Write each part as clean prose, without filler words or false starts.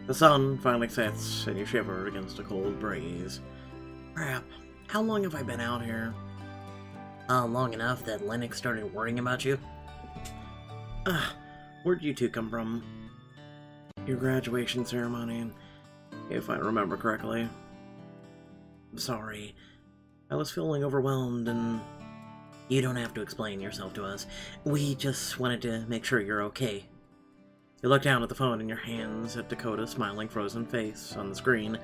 The sun finally sets, and you shiver against a cold breeze. Crap, how long have I been out here? Long enough that Lennox started worrying about you? Where'd you two come from? Your graduation ceremony, if I remember correctly. I'm sorry. I was feeling overwhelmed, and you don't have to explain yourself to us. We just wanted to make sure you're okay. You look down at the phone in your hands, at Dakota's smiling frozen face on the screen,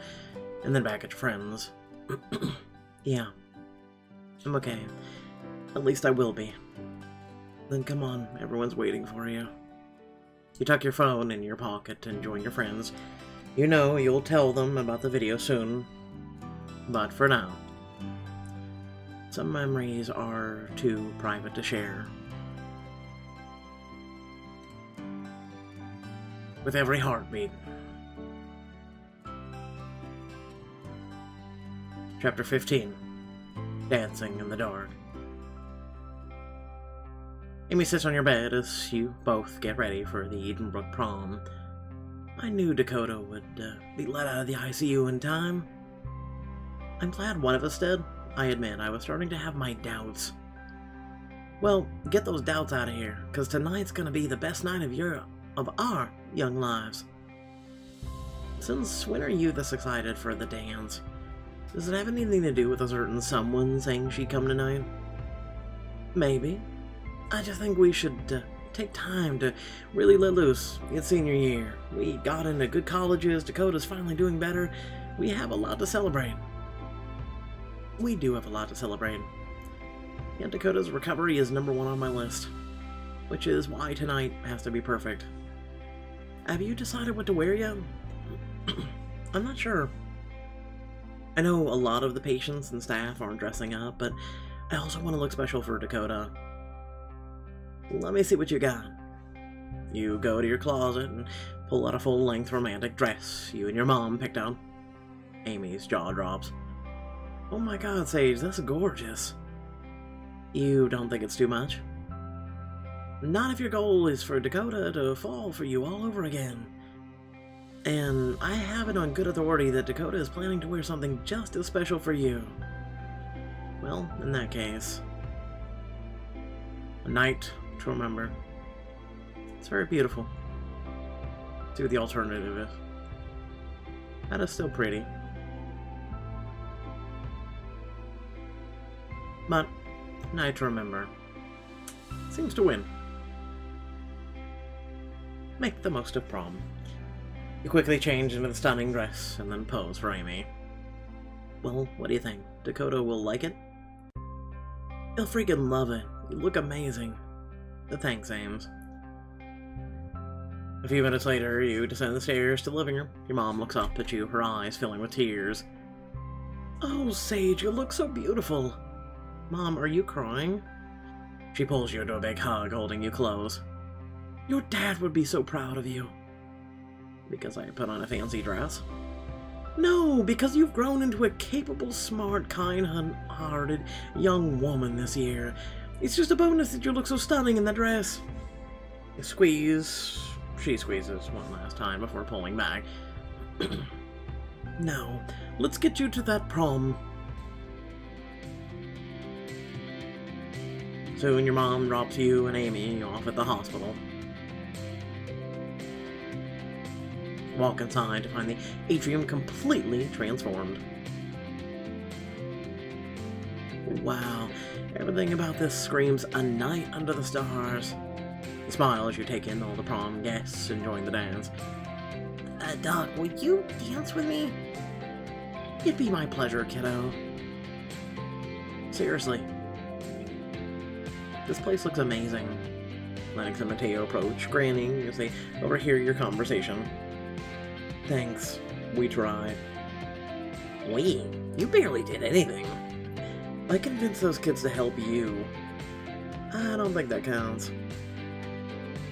and then back at your friends. Yeah, I'm okay. At least I will be. Then come on, everyone's waiting for you. You tuck your phone in your pocket and join your friends. You know you'll tell them about the video soon, but for now, some memories are too private to share. With every heartbeat. Chapter 15. Dancing in the Dark. Amy sits on your bed as you both get ready for the Edenbrook prom. I knew Dakota would be let out of the ICU in time. I'm glad one of us did. I admit, I was starting to have my doubts. Well, get those doubts out of here, because tonight's gonna be the best night of our young lives. Since when are you this excited for the dance? Does it have anything to do with a certain someone saying she'd come tonight? Maybe. I just think we should take time to really let loose. It's senior year. We got into good colleges. Dakota's finally doing better. We have a lot to celebrate. We do have a lot to celebrate. Yet Dakota's recovery is #1 on my list, which is why tonight has to be perfect. Have you decided what to wear yet? I'm not sure. I know a lot of the patients and staff aren't dressing up, but I also want to look special for Dakota. Let me see what you got. You go to your closet and pull out a full-length romantic dress you and your mom picked out. Amy's jaw drops. Oh my god, Sage, that's gorgeous. You don't think it's too much? Not if your goal is for Dakota to fall for you all over again. And I have it on good authority that Dakota is planning to wear something just as special for you. Well, in that case, a night to remember. It's very beautiful. See what the alternative is. That is still pretty. But, night to remember. Seems to win. Make the most of prom. You quickly change into the stunning dress and then pose for Amy. Well, what do you think? Dakota will like it? He'll freaking love it. You look amazing. Thanks, Ames. A few minutes later, you descend the stairs to the living room. Your mom looks up at you, her eyes filling with tears. Oh, Sage, you look so beautiful. Mom, are you crying? She pulls you into a big hug, holding you close. Your dad would be so proud of you. Because I put on a fancy dress? No, because you've grown into a capable, smart, kind-hearted young woman this year. It's just a bonus that you look so stunning in that dress. You squeeze. She squeezes one last time before pulling back. Now, let's get you to that prom. Soon your mom drops you and Amy off at the hospital. Walk inside to find the atrium completely transformed. Wow, everything about this screams a night under the stars. You smile as you take in all the prom guests enjoying the dance. Doc, would you dance with me? It'd be my pleasure, kiddo. Seriously. This place looks amazing. Lennox and Mateo approach, grinning as they overhear your conversation. Thanks. We tried. We? You barely did anything. I convinced those kids to help you. I don't think that counts.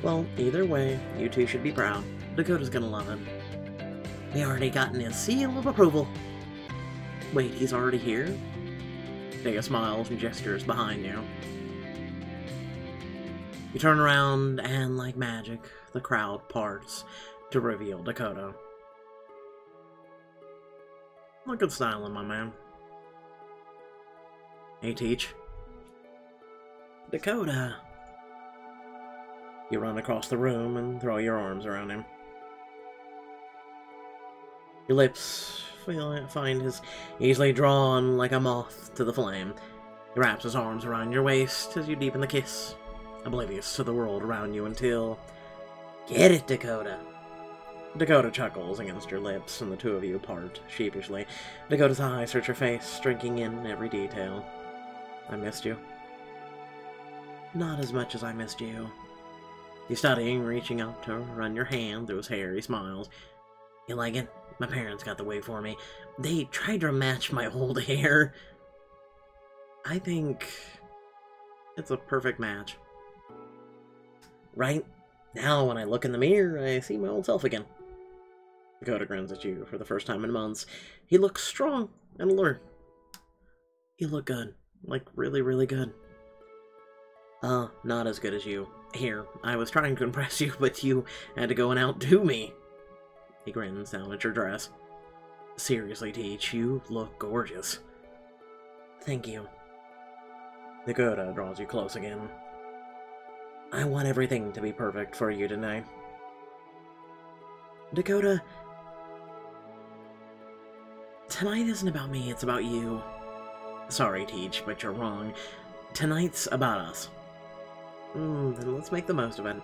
Well, either way, you two should be proud. Dakota's gonna love it. We already gotten his seal of approval. Wait, he's already here? Dea smiles and gestures behind you. You turn around, and like magic, the crowd parts to reveal Dakota. Look at styling, my man. Hey, Teach. Dakota. You run across the room and throw your arms around him. Your lips find his easily drawn like a moth to the flame. He wraps his arms around your waist as you deepen the kiss, oblivious to the world around you until... Get it, Dakota! Dakota chuckles against your lips, and the two of you part sheepishly. Dakota's eyes search your face, drinking in every detail. I missed you. Not as much as I missed you. He's studying, reaching up to run your hand through his hair. He smiles. You like it? My parents got the wig for me. They tried to match my old hair. I think it's a perfect match. Right? Now when I look in the mirror, I see my old self again. Dakota grins at you for the first time in months. He looks strong and alert. You look good. Like, really, really good. Not as good as you. Here, I was trying to impress you, but you had to go and outdo me. He grins down at your dress. Seriously, Teach, you look gorgeous. Thank you. Dakota draws you close again. I want everything to be perfect for you tonight. Dakota, tonight isn't about me, it's about you. Sorry, Teach, but you're wrong. Tonight's about us. Then let's make the most of it.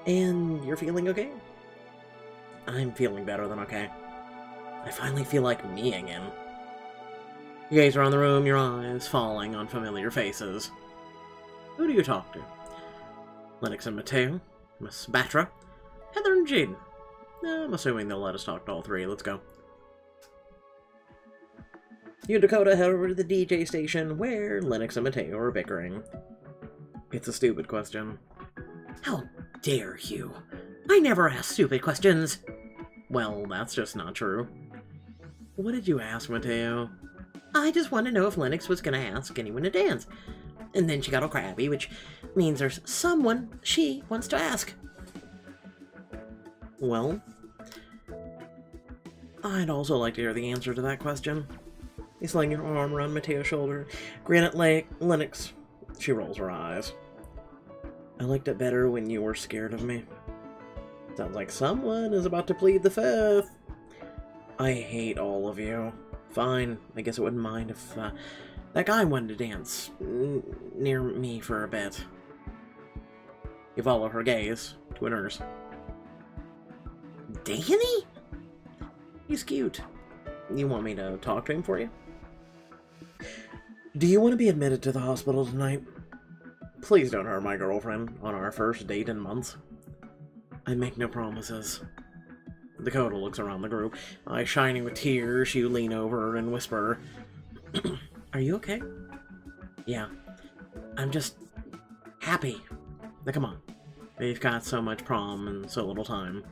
And you're feeling okay? I'm feeling better than okay. I finally feel like me again. You gaze around the room, your eyes falling on familiar faces. Who do you talk to? Lennox and Mateo, Miss Batra, Heather and Jaden. I'm assuming they'll let us talk to all three. Let's go. You and Dakota head over to the DJ station where Lennox and Mateo are bickering. It's a stupid question. How dare you? I never ask stupid questions. Well, that's just not true. What did you ask, Mateo? I just want to know if Lennox was going to ask anyone to dance. And then she got all crabby, which means there's someone she wants to ask. Well, I'd also like to hear the answer to that question. You sling your arm around Mateo's shoulder, grin at Lennox. She rolls her eyes. I liked it better when you were scared of me. Sounds like someone is about to plead the fifth. I hate all of you. Fine, I guess I wouldn't mind if that guy wanted to dance near me for a bit. You follow her gaze to a nurse. Danny? He's cute. You want me to talk to him for you? Do you want to be admitted to the hospital tonight? Please don't hurt my girlfriend on our first date in months. I make no promises. Dakota looks around the group, eyes shining with tears. You lean over and whisper, Are you okay? Yeah. I'm just happy. Now come on. We've got so much prom and so little time.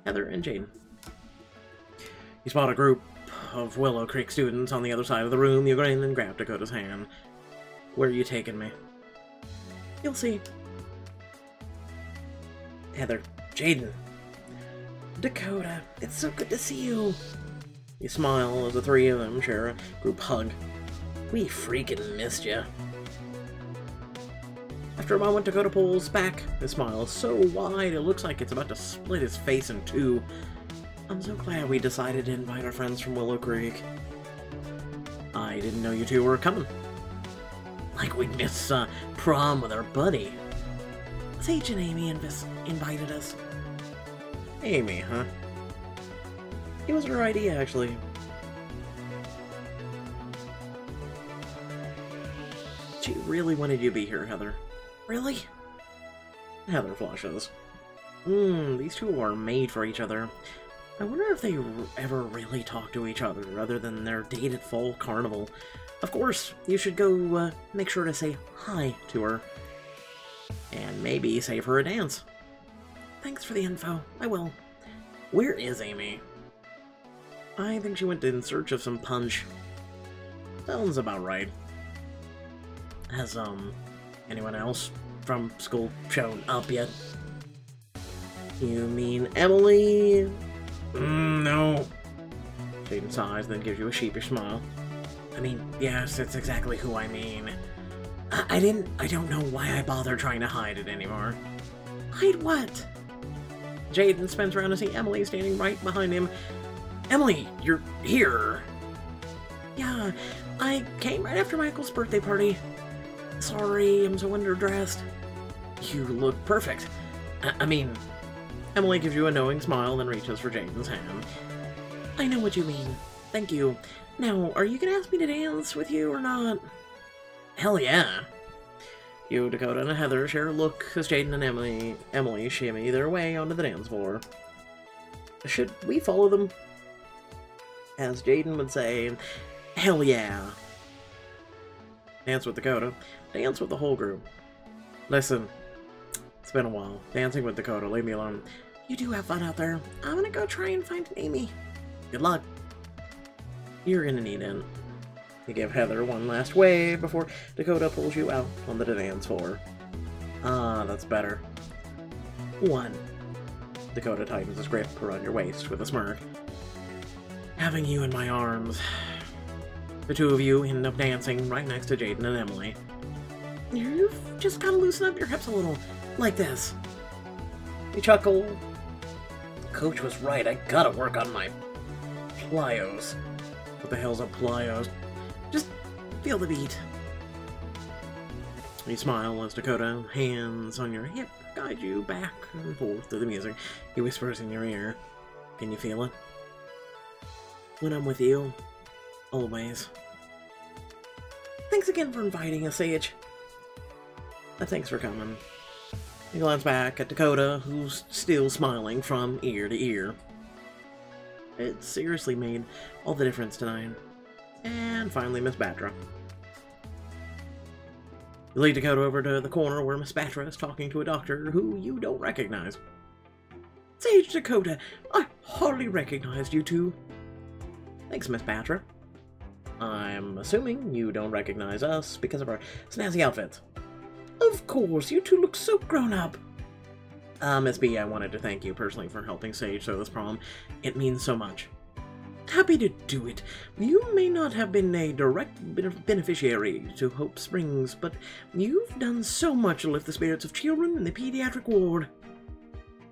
Heather and Jaden. You spot a group of Willow Creek students on the other side of the room. You grin and grab Dakota's hand. Where are you taking me? You'll see. Heather. Jaden. Dakota, it's so good to see you. You smile as the three of them share a group hug. We freaking missed you. After a moment, Dakota pulls back. His smile is so wide it looks like it's about to split his face in two. I'm so glad we decided to invite our friends from Willow Creek. I didn't know you two were coming. Like we'd miss prom with our buddy. Sage and Amy invited us. Amy, huh? It was her idea, actually. She really wanted you to be here, Heather. Really? Heather flushes. These two are made for each other. I wonder if they ever really talk to each other, other than their date at fall carnival. Of course, you should go make sure to say hi to her. And maybe save her a dance. Thanks for the info. I will. Where is Amy? I think she went in search of some punch. Sounds about right. Has, anyone else from school shown up yet? You mean Emily? No. Jaden sighs, then gives you a sheepish smile. I mean, yes, it's exactly who I mean. I don't know why I bother trying to hide it anymore. Hide what? Jaden spins around to see Emily standing right behind him. Emily, you're here. Yeah, I came right after Michael's birthday party. Sorry, I'm so underdressed. You look perfect. I mean... Emily gives you a knowing smile, then reaches for Jaden's hand. I know what you mean. Thank you. Now, are you gonna ask me to dance with you or not? Hell yeah. You, Dakota, and Heather share a look as Jaden and Emily shimmy their way onto the dance floor. Should we follow them? As Jaden would say, hell yeah. Dance with Dakota. Dance with the whole group. Listen, it's been a while. Dancing with Dakota, leave me alone. You do have fun out there. I'm gonna go try and find Amy. Good luck. You're gonna need it. You give Heather one last wave before Dakota pulls you out on the dance floor. Ah, that's better. 1. Dakota tightens his grip around your waist with a smirk. Having you in my arms. The two of you end up dancing right next to Jaden and Emily. You've just gotta loosen up your hips a little, like this. You chuckle. Coach was right, I gotta work on my plyos. What the hell's a plyos? Just feel the beat. You smile as Dakota, hands on your hip, guide you back and forth to the music. He whispers in your ear. Can you feel it? When I'm with you, always. Thanks again for inviting us, Sage. Thanks for coming. You glance back at Dakota, who's still smiling from ear to ear. It seriously made all the difference tonight. And finally, Miss Batra. You lead Dakota over to the corner where Miss Batra is talking to a doctor who you don't recognize. Sage, Dakota, I hardly recognized you two. Thanks, Miss Batra. I'm assuming you don't recognize us because of our snazzy outfits. Of course, you two look so grown up. Miss B, I wanted to thank you personally for helping Sage throw this prom. It means so much. Happy to do it. You may not have been a direct beneficiary to Hope Springs, but you've done so much to lift the spirits of children in the pediatric ward.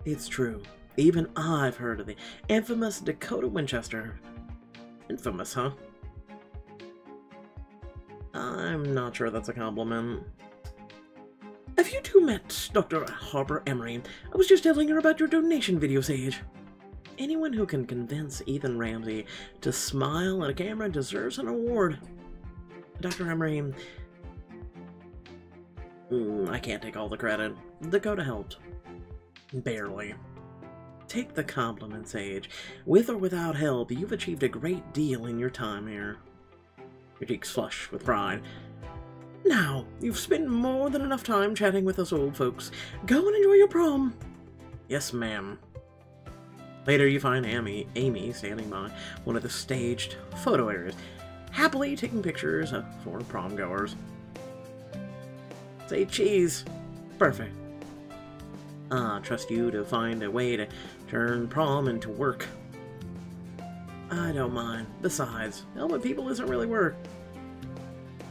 It's true. Even I've heard of the infamous Dakota Winchester. Infamous, huh? I'm not sure that's a compliment. Have you two met Dr. Harper Emery? I was just telling her about your donation video, Sage. Anyone who can convince Ethan Ramsey to smile at a camera deserves an award. Dr. Emery... I can't take all the credit. Dakota helped. Barely. Take the compliment, Sage. With or without help, you've achieved a great deal in your time here. Your cheeks flush with pride. Now, you've spent more than enough time chatting with us old folks. Go and enjoy your prom. Yes, ma'am. Later, you find Amy standing by one of the staged photo areas, happily taking pictures for prom goers. Say cheese. Perfect. Trust you to find a way to turn prom into work. I don't mind. Besides, helping people isn't really work.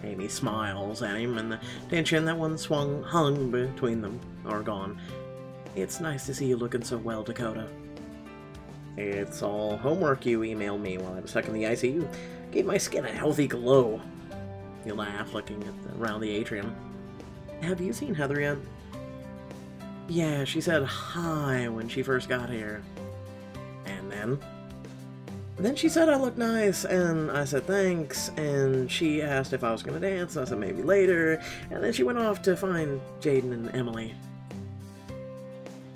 Amy smiles at him, and the tension that once hung between them are gone. It's nice to see you looking so well, Dakota. It's all homework you emailed me while I was stuck in the ICU. Gave my skin a healthy glow. You laugh, looking around the atrium. Have you seen Heather yet? Yeah, she said hi when she first got here. And then? Then she said I looked nice, and I said thanks, and she asked if I was going to dance, and I said maybe later, and then she went off to find Jaden and Emily.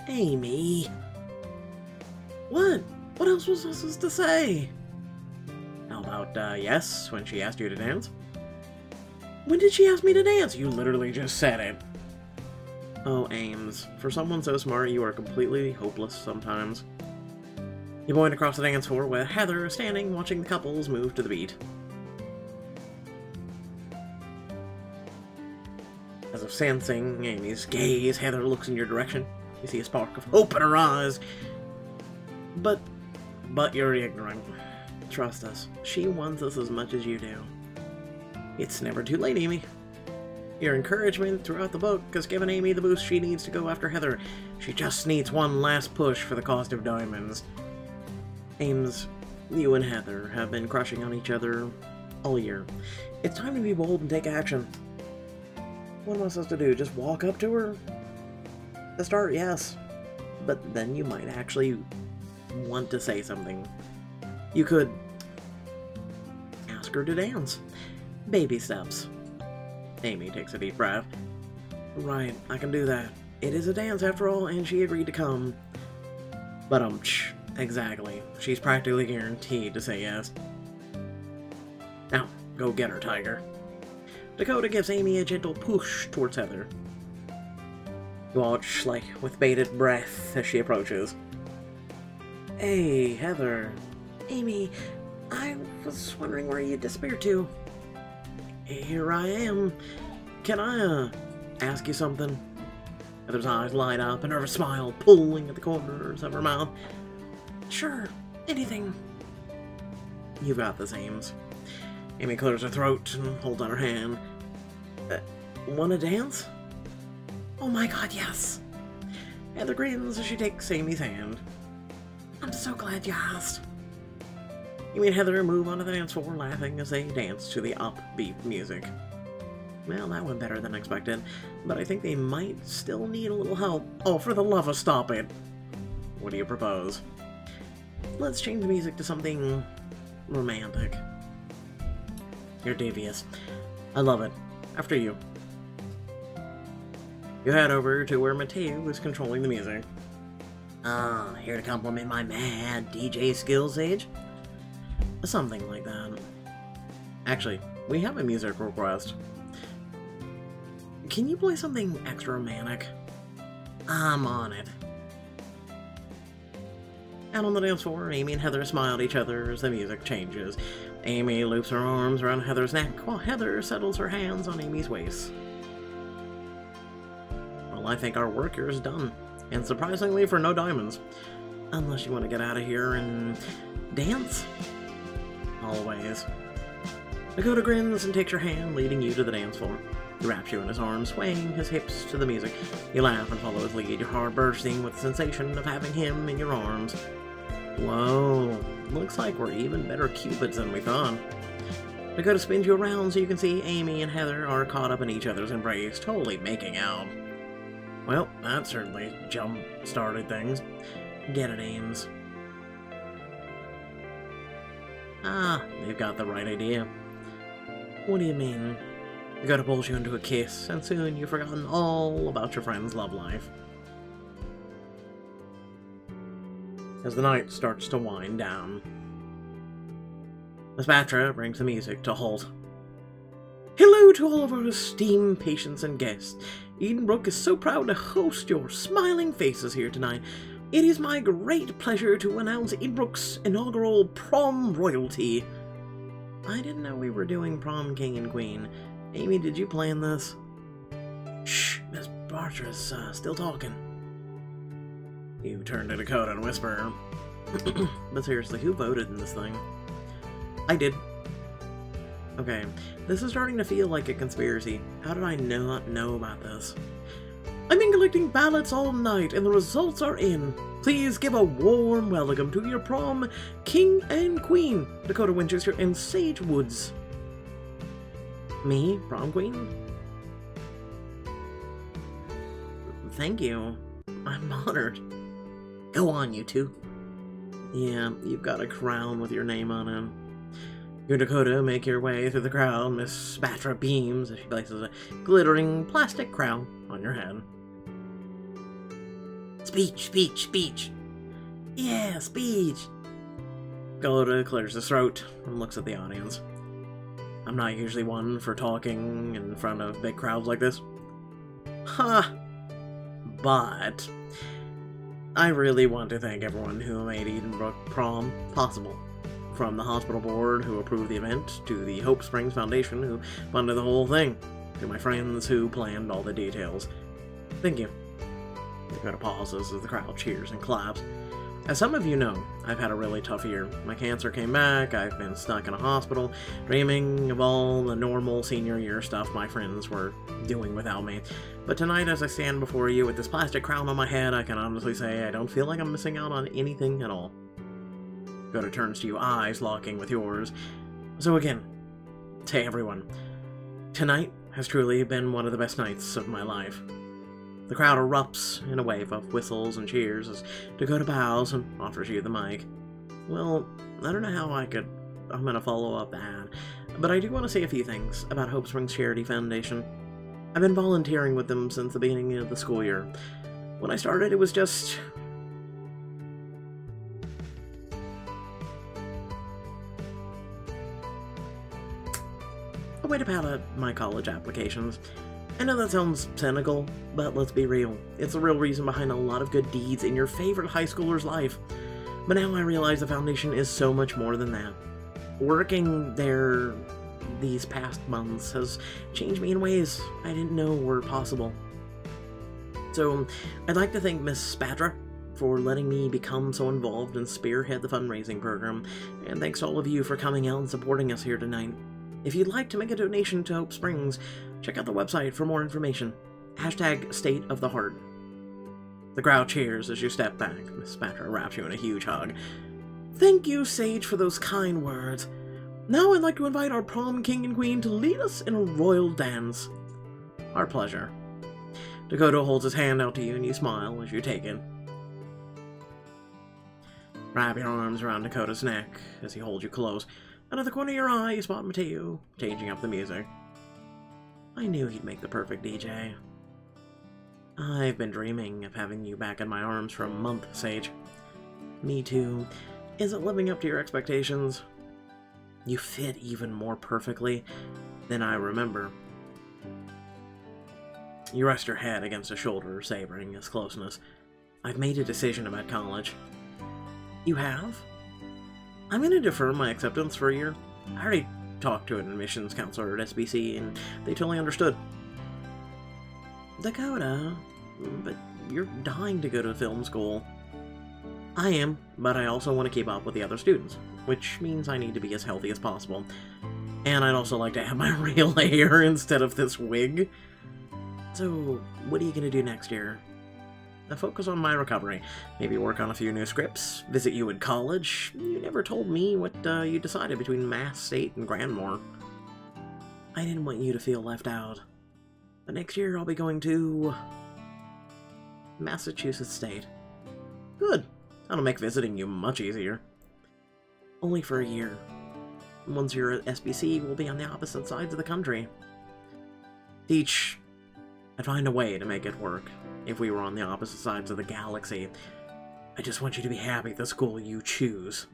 Amy? What? What else was I supposed to say? How about, yes, when she asked you to dance? When did she ask me to dance? You literally just said it. Oh, Ames. For someone so smart, you are completely hopeless sometimes. You point across the dance floor where Heather is standing, watching the couples move to the beat. As if sensing Amy's gaze, Heather looks in your direction. You see a spark of hope in her eyes. But you're ignorant. Trust us, she wants us as much as you do. It's never too late, Amy. Your encouragement throughout the book has given Amy the boost she needs to go after Heather. She just needs one last push for the cost of diamonds. Ames, you and Heather have been crushing on each other all year. It's time to be bold and take action. What am I supposed to do? Just walk up to her? To start, yes. But then you might actually want to say something. You could ask her to dance. Baby steps. Amy takes a deep breath. Right, I can do that. It is a dance after all, and she agreed to come. But exactly. She's practically guaranteed to say yes. Now, go get her, Tiger. Dakota gives Amy a gentle push towards Heather. You watch, like, with bated breath as she approaches. Hey, Heather. Amy, I was wondering where you disappeared to. Here I am. Can I, ask you something? Heather's eyes light up, a nervous smile pulling at the corners of her mouth. Sure, anything. You've got this, Ames. Amy clears her throat and holds out her hand. Wanna dance? Oh my god, yes! Heather grins as she takes Amy's hand. I'm so glad you asked. You and Heather move onto the dance floor, laughing as they dance to the upbeat music. Well, that went better than expected, but I think they might still need a little help. Oh, for the love of stop it! What do you propose? Let's change the music to something romantic. You're devious. I love it. After you. You head over to where Mateo is controlling the music. Here to compliment my mad DJ skills, Sage? Something like that. Actually, we have a music request. Can you play something extra romantic? I'm on it. Out on the dance floor, Amy and Heather smile at each other as the music changes. Amy loops her arms around Heather's neck, while Heather settles her hands on Amy's waist. Well, I think our work here is done, and surprisingly for no diamonds. Unless you want to get out of here and dance? Always. Dakota grins and takes your hand, leading you to the dance floor. He wraps you in his arms, swaying his hips to the music. You laugh and follow his lead, your heart bursting with the sensation of having him in your arms. Whoa, looks like we're even better cupids than we thought. Dakota spins you around so you can see Amy and Heather are caught up in each other's embrace, totally making out. Well, that certainly jump-started things. Get it, Ames. You've got the right idea. What do you mean? Dakota pulls you into a kiss, and soon you've forgotten all about your friend's love life. As the night starts to wind down, Miss Batra brings the music to a halt. Hello to all of our esteemed patients and guests. Edenbrook is so proud to host your smiling faces here tonight. It is my great pleasure to announce Edenbrook's inaugural prom royalty. I didn't know we were doing prom king and queen. Amy, did you plan this? Shh, Miss Batra's still talking. You turn to Dakota and whisper, but seriously, who voted in this thing? I did. Okay, this is starting to feel like a conspiracy. How did I not know about this? I've been collecting ballots all night, and the results are in. Please give a warm welcome to your prom king and queen, Dakota Winchester and Sage Woods. Me? Prom queen? Thank you. I'm honored. Go on, you two. Yeah, you've got a crown with your name on it. You and Dakota make your way through the crowd. Miss Batra beams as she places a glittering plastic crown on your head. Speech, speech, speech. Yeah, speech. Dakota clears his throat and looks at the audience. I'm not usually one for talking in front of big crowds like this. Ha! But I really want to thank everyone who made Edenbrook Prom possible. From the hospital board who approved the event, to the Hope Springs Foundation who funded the whole thing, to my friends who planned all the details. Thank you. Dakota pauses as the crowd cheers and claps. As some of you know, I've had a really tough year. My cancer came back, I've been stuck in a hospital, dreaming of all the normal senior year stuff my friends were doing without me. But tonight, as I stand before you with this plastic crown on my head, I can honestly say I don't feel like I'm missing out on anything at all. Dakota turns to you, eyes locking with yours. So again, to everyone, tonight has truly been one of the best nights of my life. The crowd erupts in a wave of whistles and cheers as Dakota bows and offers you the mic. Well, I don't know how I'm gonna follow up that, but I do want to say a few things about Hope Springs Charity Foundation. I've been volunteering with them since the beginning of the school year. When I started, it was just a way to pad out my college applications. I know that sounds cynical, but let's be real. It's the real reason behind a lot of good deeds in your favorite high schooler's life. But now I realize the foundation is so much more than that. Working there these past months has changed me in ways I didn't know were possible. So, I'd like to thank Miss Batra for letting me become so involved and spearhead the fundraising program, and thanks to all of you for coming out and supporting us here tonight. If you'd like to make a donation to Hope Springs, check out the website for more information. #StateOfTheHeart. The crowd cheers as you step back. Miss Batra wraps you in a huge hug. Thank you, Sage, for those kind words. Now I'd like to invite our prom king and queen to lead us in a royal dance. Our pleasure. Dakota holds his hand out to you and you smile as you take it. Wrap your arms around Dakota's neck as he holds you close. Out of the corner of your eye, you spot Mateo, changing up the music. I knew he'd make the perfect DJ. I've been dreaming of having you back in my arms for a month, Sage. Me too. Is it living up to your expectations? You fit even more perfectly than I remember. You rest your head against his shoulder, savoring his closeness. I've made a decision about college. You have? I'm going to defer my acceptance for a year. I already talked to an admissions counselor at SBC, and they totally understood. Dakota, but you're dying to go to film school. I am, but I also want to keep up with the other students, which means I need to be as healthy as possible. And I'd also like to have my real hair instead of this wig. So, what are you going to do next year? Focus on my recovery. Maybe work on a few new scripts. Visit you in college. You never told me what you decided between Mass, State, and Grandmore. I didn't want you to feel left out. But next year I'll be going to Massachusetts State. Good. That'll make visiting you much easier. Only for a year. Once you're at SBC, we'll be on the opposite sides of the country. Teach. I'd find a way to make it work. If we were on the opposite sides of the galaxy, I just want you to be happy at the school you choose.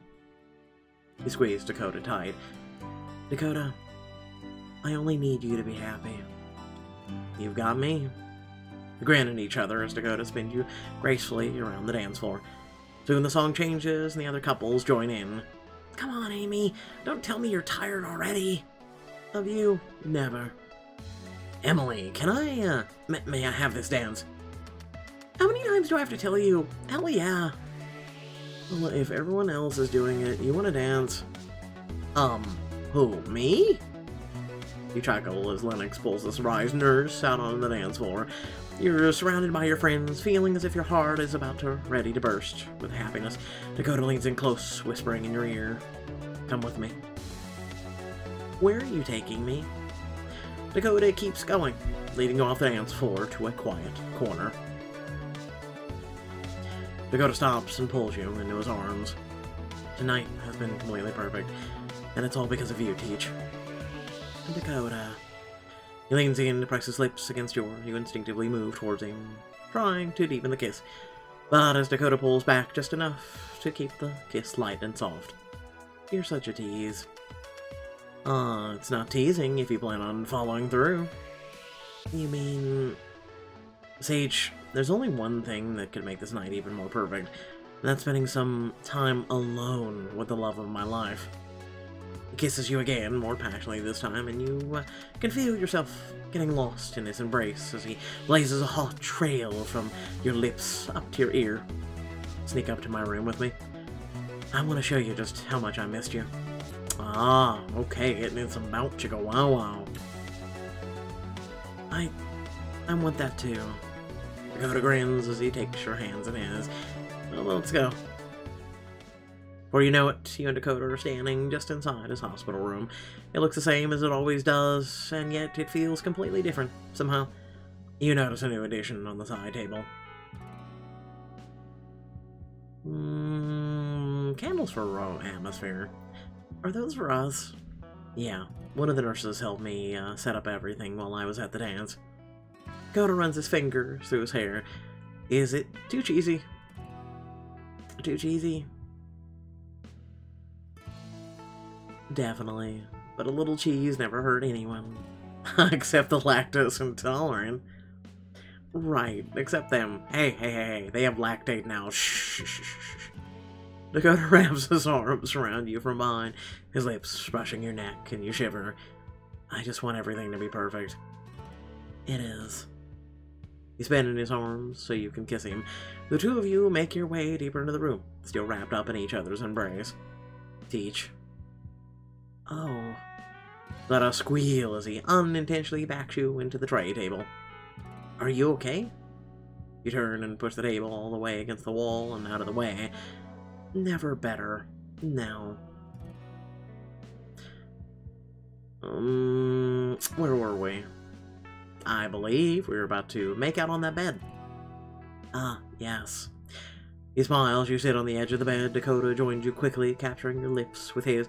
He squeezed Dakota tight. Dakota, I only need you to be happy. You've got me. They grin at each other as Dakota spins you gracefully around the dance floor. Soon the song changes and the other couples join in. Come on, Amy. Don't tell me you're tired already. Of you, never. Emily, can I, may I have this dance? How many times do I have to tell you? Hell yeah. Well, if everyone else is doing it, you want to dance? Who, me? You chuckle as Lennox pulls the surprise nurse out on the dance floor. You're surrounded by your friends, feeling as if your heart is about to ready to burst with happiness. Dakota leans in close, whispering in your ear, come with me. Where are you taking me? Dakota keeps going, leading off the dance floor to a quiet corner. Dakota stops and pulls you into his arms. Tonight has been completely perfect, and it's all because of you, Teach. Dakota. He leans in to press his lips against yours. You instinctively move towards him, trying to deepen the kiss. But as Dakota pulls back just enough to keep the kiss light and soft. You're such a tease. It's not teasing if you plan on following through. You mean... Sage, there's only one thing that could make this night even more perfect, and that's spending some time alone with the love of my life. He kisses you again, more passionately this time, and you can feel yourself getting lost in his embrace as he blazes a hot trail from your lips up to your ear. sneak up to my room with me? I want to show you just how much I missed you. Ah, okay, getting in some bout chicka wow wow. I want that too. Dakota grins as he takes your hands in his. Well, let's go. Before you know it, you and Dakota are standing just inside his hospital room. It looks the same as it always does, and yet it feels completely different, somehow. You notice a new addition on the side table. Candles for atmosphere. Are those for us? Yeah, one of the nurses helped me set up everything while I was at the dance. Dakota runs his fingers through his hair. Is it too cheesy? Too cheesy? Definitely. But a little cheese never hurt anyone. Except the lactose intolerant. Right, except them. Hey, they have lactate now. Shh. Dakota wraps his arms around you from behind, his lips brushing your neck, and you shiver. I just want everything to be perfect. It is. You spin in his arms so you can kiss him. The two of you make your way deeper into the room, still wrapped up in each other's embrace. Teach. Oh. Let us squeal as he unintentionally backs you into the tray table. Are you okay? You turn and push the table all the way against the wall and out of the way. Never better. Now. Where were we? I believe we were about to make out on that bed. Ah, yes. He smiles, you sit on the edge of the bed. Dakota joins you quickly, capturing your lips with his.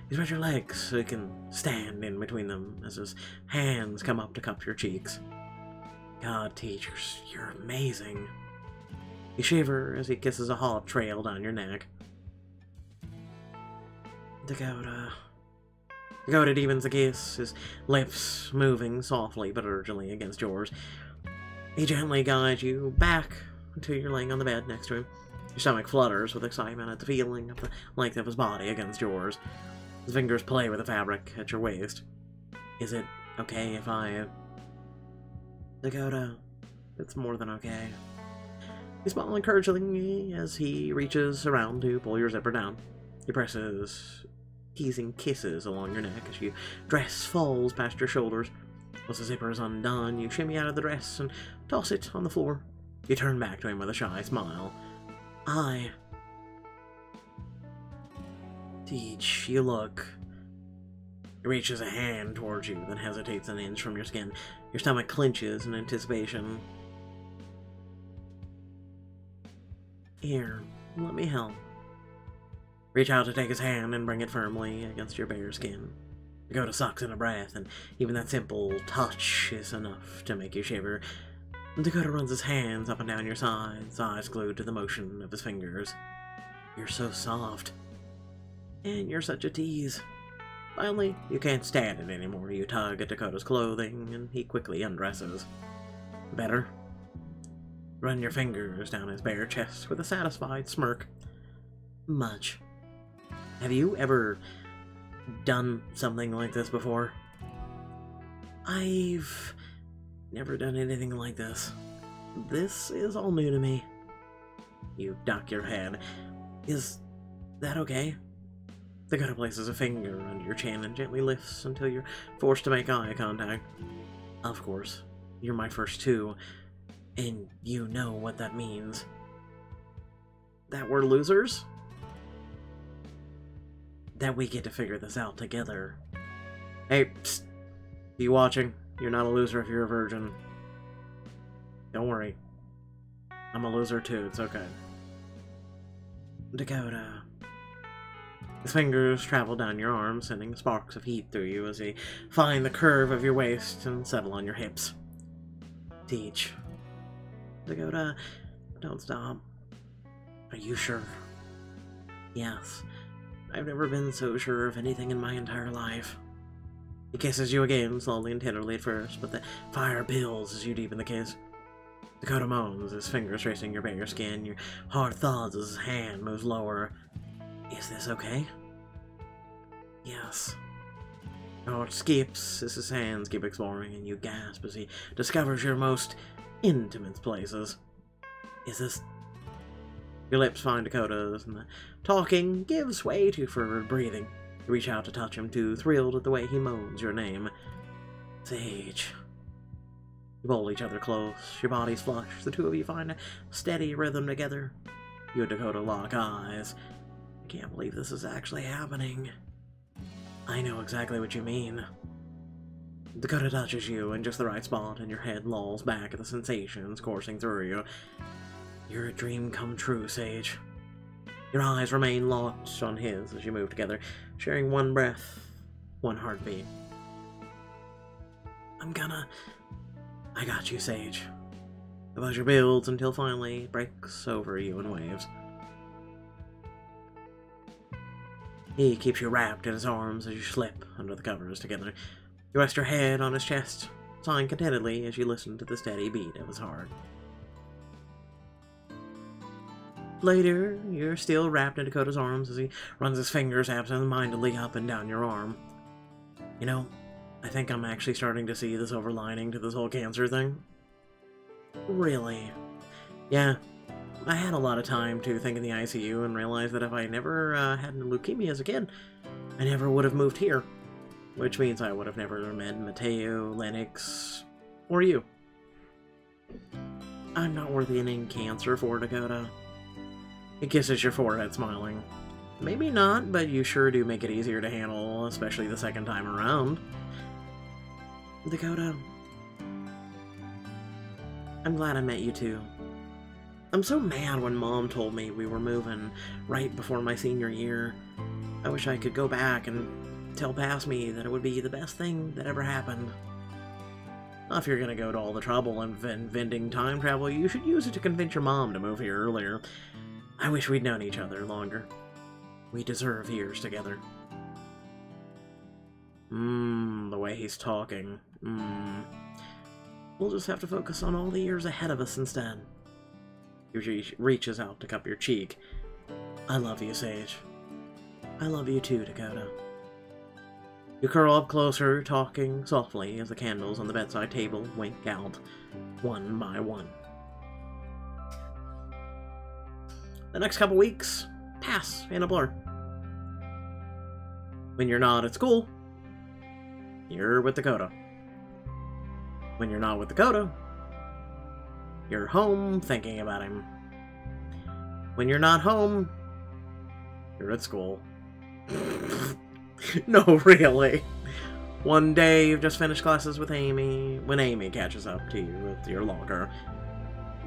You spread your legs so he can stand in between them as his hands come up to cup your cheeks. God, teachers, you're amazing. You shiver as he kisses a hot trail down your neck. Dakota deepens the kiss, his lips moving softly but urgently against yours. He gently guides you back until you're laying on the bed next to him. Your stomach flutters with excitement at the feeling of the length of his body against yours. His fingers play with the fabric at your waist. Is it okay if I... Dakota, it's more than okay. You smile encouragingly as he reaches around to pull your zipper down. He presses teasing kisses along your neck as your dress falls past your shoulders. Once the zipper is undone, you shimmy out of the dress and toss it on the floor. You turn back to him with a shy smile. Teach, you look. He reaches a hand towards you, then hesitates an inch from your skin. Your stomach clenches in anticipation. Here, let me help. Reach out to take his hand and bring it firmly against your bare skin. Dakota sucks in a breath, and even that simple touch is enough to make you shiver. Dakota runs his hands up and down your sides, eyes glued to the motion of his fingers. You're so soft. And you're such a tease. Finally, you can't stand it anymore. You tug at Dakota's clothing, and he quickly undresses. Better? Run your fingers down his bare chest with a satisfied smirk. Much. Have you ever done something like this before? I've never done anything like this. This is all new to me. You duck your head. Is that okay? Dakota places a finger under your chin and gently lifts until you're forced to make eye contact. Of course. You're my first two, and you know what that means. That we're losers? That we get to figure this out together. Hey, psst. You watching? You're not a loser if you're a virgin. Don't worry. I'm a loser too, it's okay. Dakota. His fingers travel down your arm, sending sparks of heat through you as they find the curve of your waist and settle on your hips. Teach. Dakota, don't stop. Are you sure? Yes. I've never been so sure of anything in my entire life. He kisses you again, slowly and tenderly at first, but the fire builds as you deepen the kiss. Dakota moans, his fingers tracing your bare skin. Your heart thuds as his hand moves lower. Is this okay? Yes. Your heart skips as his hands keep exploring, and you gasp as he discovers your most intimate places. Is this Your lips find Dakota's, and the talking gives way to fervent breathing. You reach out to touch him, too thrilled at the way he moans your name. Sage. You hold each other close, your bodies flush, the two of you find a steady rhythm together. You and Dakota lock eyes. I can't believe this is actually happening. I know exactly what you mean. Dakota touches you in just the right spot, and your head lolls back at the sensations coursing through you. You're a dream come true, Sage. Your eyes remain locked on his as you move together, sharing one breath, one heartbeat. I got you, Sage. The pleasure builds until finally it breaks over you in waves. He keeps you wrapped in his arms as you slip under the covers together. You rest your head on his chest, sighing contentedly as you listen to the steady beat of his heart. Later, you're still wrapped in Dakota's arms as he runs his fingers absent-mindedly up and down your arm. You know, I think I'm actually starting to see the silver lining to this whole cancer thing. Really? Yeah, I had a lot of time to think in the ICU and realized that if I never had leukemia as a kid, I never would have moved here. Which means I would have never met Mateo, Lennox, or you. I'm not worthy any cancer for Dakota. He kisses your forehead, smiling. Maybe not, but you sure do make it easier to handle, especially the second time around. Dakota, I'm glad I met you too. I'm so mad when Mom told me we were moving right before my senior year. I wish I could go back and tell past me that it would be the best thing that ever happened. If you're gonna go to all the trouble of inventing time travel, you should use it to convince your mom to move here earlier. I wish we'd known each other longer. We deserve years together. The way he's talking. We'll just have to focus on all the years ahead of us instead. He reaches out to cup your cheek. I love you, Sage. I love you too, Dakota. You curl up closer, talking softly as the candles on the bedside table wink out, one by one. The next couple weeks pass in a blur. When you're not at school, you're with Dakota. When you're not with Dakota, you're home thinking about him. When you're not home, you're at school. No, really. One day you've just finished classes with Amy, when Amy catches up to you at your locker.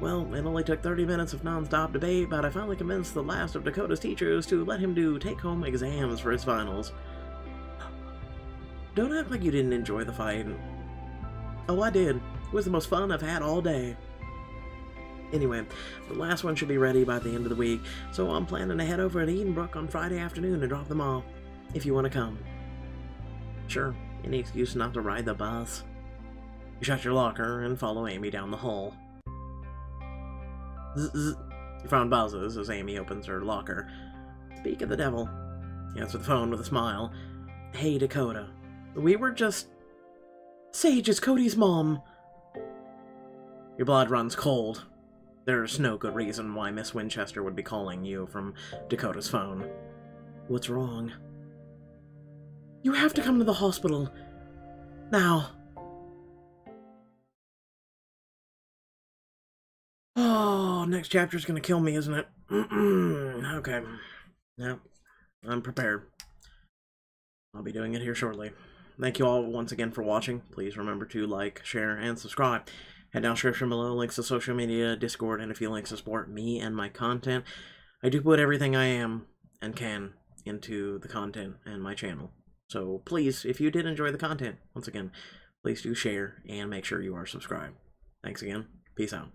Well, it only took 30 minutes of non-stop debate, but I finally convinced the last of Dakota's teachers to let him do take-home exams for his finals. Don't act like you didn't enjoy the fight. Oh, I did. It was the most fun I've had all day. Anyway, the last one should be ready by the end of the week, so I'm planning to head over to Edenbrook on Friday afternoon and drop them off, if you want to come. Sure, any excuse not to ride the bus. You shut your locker and follow Amy down the hall. Zzz. Your phone buzzes as Amy opens her locker. Speak of the devil. You answer the phone with a smile. Hey, Dakota. We were just... Sage is Cody's mom. Your blood runs cold. There's no good reason why Miss Winchester would be calling you from Dakota's phone. What's wrong? You have to come to the hospital. Now. Oh, next chapter's gonna kill me, isn't it? Okay. Yeah, I'm prepared. I'll be doing it here shortly. Thank you all once again for watching. Please remember to like, share, and subscribe. Head down description below, links to social media, Discord, and a few links to support me and my content. I do put everything I am and can into the content and my channel. So please, if you did enjoy the content, once again, please do share and make sure you are subscribed. Thanks again. Peace out.